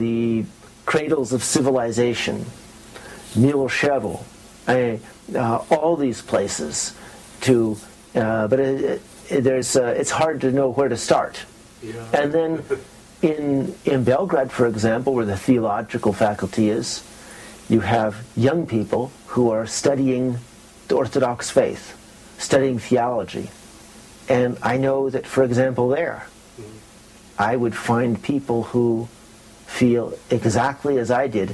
the cradles of civilization, Miloshevo, all these places. But it's hard to know where to start. Yeah. And then in Belgrade, for example, where the theological faculty is, you have young people who are studying the Orthodox faith, studying theology. And I know that, for example, there, I would find people who feel exactly as I did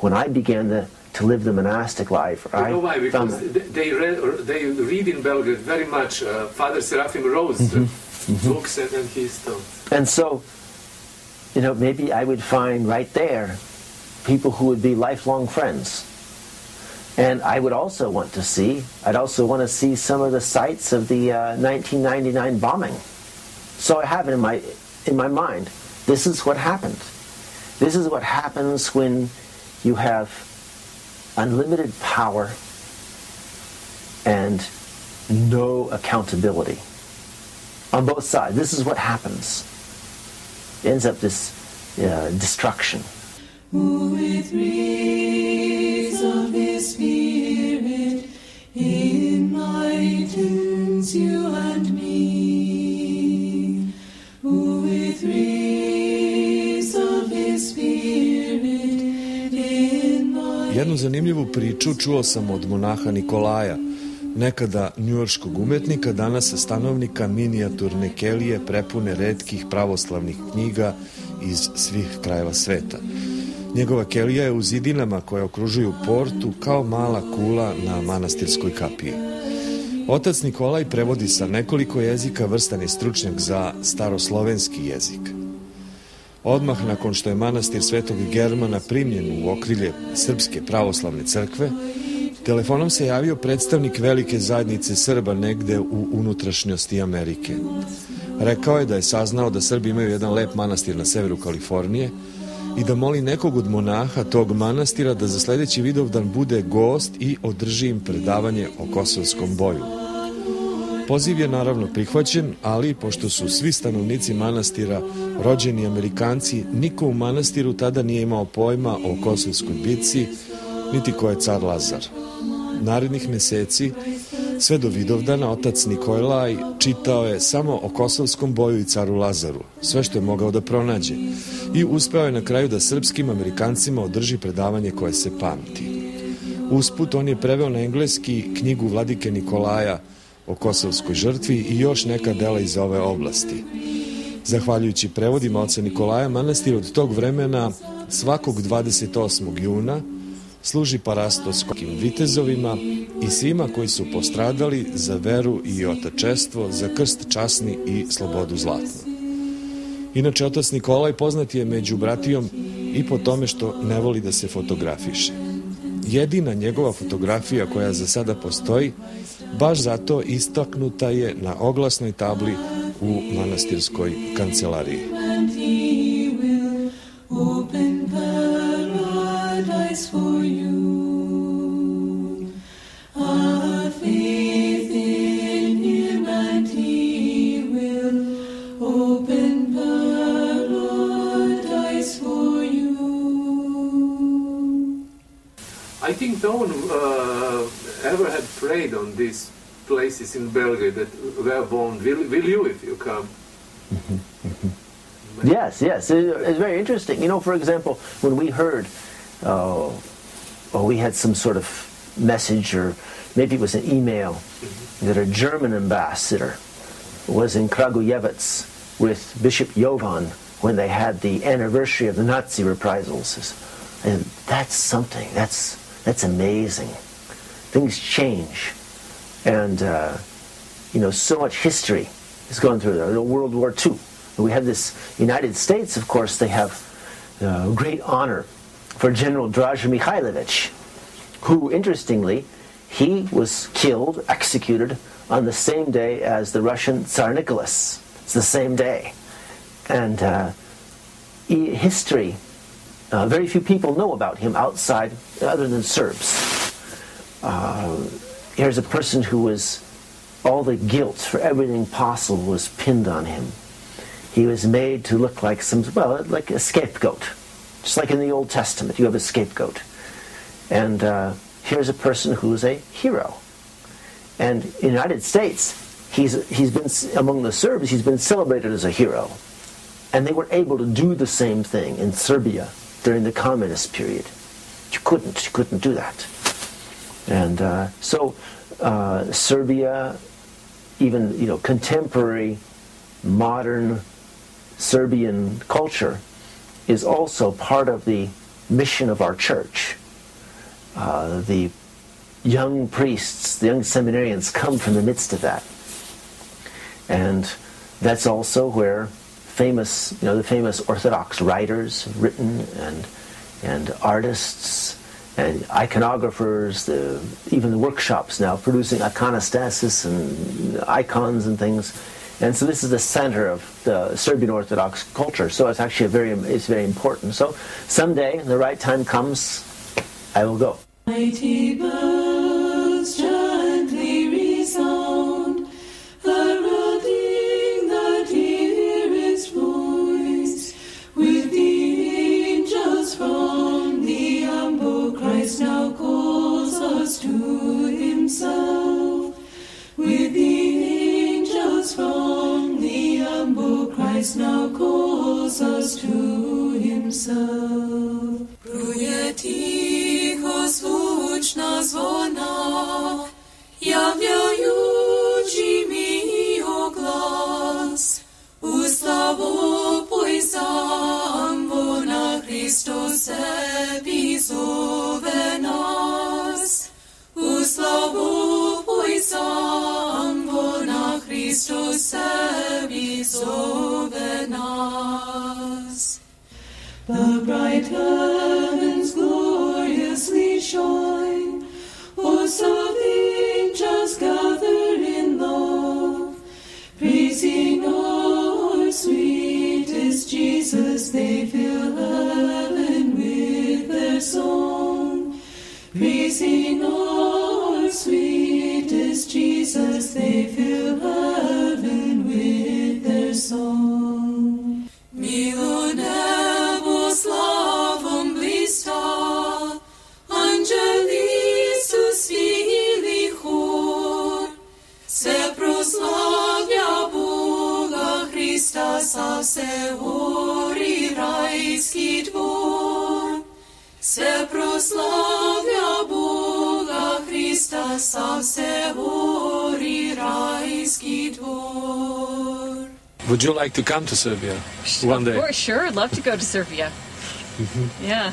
when I began to live the monastic life. You know why? Because they read in Belgrade very much Father Seraphim Rose books and his thoughts. And so, maybe I would find right there people who would be lifelong friends. And I would also want to see some of the sites of the 1999 bombing. So I have it in my mind. This is what happened. This is what happens when you have unlimited power and no accountability on both sides. This is what happens. It ends up this destruction. With rays of His Spirit enlightens you and me. With rays of His Spirit enlightens. Jednu zanimljivu priču čuo sam od monaha Nikolaja, nekada njujorškog umetnika, danas stanovnika minijaturne kelije prepune retkih pravoslavnih knjiga iz svih krajeva sveta. Njegova kelija je u zidinama koje okružuju portu kao mala kula na manastirskoj kapiji. Otac Nikolaj prevodi sa nekoliko jezika, vrstan je stručnjak za staroslovenski jezik. Odmah nakon što je manastir Svetog Germana primljen u okrilje Srpske pravoslavne crkve, telefonom se javio predstavnik velike zajednice Srba negde u unutrašnjosti Amerike. Rekao je da je saznao da Srbi imaju jedan lep manastir na severu Kalifornije i da moli nekog od monaha tog manastira da za sledeći Vidovdan bude gost i održi im predavanje o kosovskom boju. Poziv je naravno prihvaćen, ali pošto su svi stanovnici manastira rođeni Amerikanci, niko u manastiru tada nije imao pojma o kosovskoj bitci, niti ko je car Lazar. Narednih meseci, sve do Vidovdana, otac Nikolaj čitao je samo o kosovskom boju i caru Lazaru, sve što je mogao da pronađe, i uspeo je na kraju da srpskim Amerikancima održi predavanje koje se pamti. Usput on je preveo na engleski knjigu vladike Nikolaja o kosovskoj žrtvi i još neka dela iz ove oblasti. Zahvaljujući prevodima oca Nikolaja, manastir od tog vremena svakog 28. juna služi parastoskim vitezovima i svima koji su postradali za veru i otačestvo, za krst časni i slobodu zlatnu. Inače, otac Nikolaj poznat je među bratijom i po tome što ne voli da se fotografiše. Jedina njegova fotografija koja za sada postoji, baš zato istaknuta je na oglasnoj tabli u manastirskoj kancelariji. I think no one ever had prayed on these places in Belgrade that were bombed. Will you if you come? Yes, it's very interesting. For example, when we heard, we had some sort of message, or maybe it was an email, that a German ambassador was in Kragujevac with Bishop Jovan when they had the anniversary of the Nazi reprisals. And that's something, that's amazing. Things change. And, so much history has gone through there. World War II. We have this United States, of course, they have great honor for General Draža Mihailovich, who, interestingly, he was killed, executed, on the same day as the Russian Tsar Nicholas. It's the same day. And history, very few people know about him outside, other than Serbs. Here's a person who was, all the guilt for everything possible was pinned on him. He was made to look like like a scapegoat. Just like in the Old Testament, you have a scapegoat. And here's a person who is a hero. And in the United States, he's been, among the Serbs, he's been celebrated as a hero. And they were able to do the same thing in Serbia during the communist period. You couldn't do that. And so Serbia, even contemporary, modern Serbian culture is also part of the mission of our church. The young priests, the young seminarians come from the midst of that. And that's also where the famous Orthodox writers have written, and artists and iconographers, even the workshops now producing iconostasis and icons and things. And so this is the center of the Serbian Orthodox culture. So it's actually it's very important. So someday, when the right time comes, I will go. Mighty bells gently resound, heralding the dearest voice, with the angels from the humble Christ now calls us to himself. With the angels from the humble Christ now calls us to himself. Bruje ticho zvučna zvona, javljajući mi oglas, u slavu pojsam vona Hristos sebi zove nas, u slavu pojsam vona Hristos sebi zove nas. The bright heavens gloriously shine, hosts of angels gather in love, praising our sweetest Jesus. They fill heaven with their song, praising our sweetest Jesus. They fill heaven with their song. Milo nebo slavom blista, anđeli su svili hor, se proslavlja Boga Hrista, sav se hori rajski dvor. Se proslavlja Boga Hrista, sav se hori rajski dvor. Would you like to come to Serbia one day? Of course, sure. I'd love to go to Serbia. Yeah.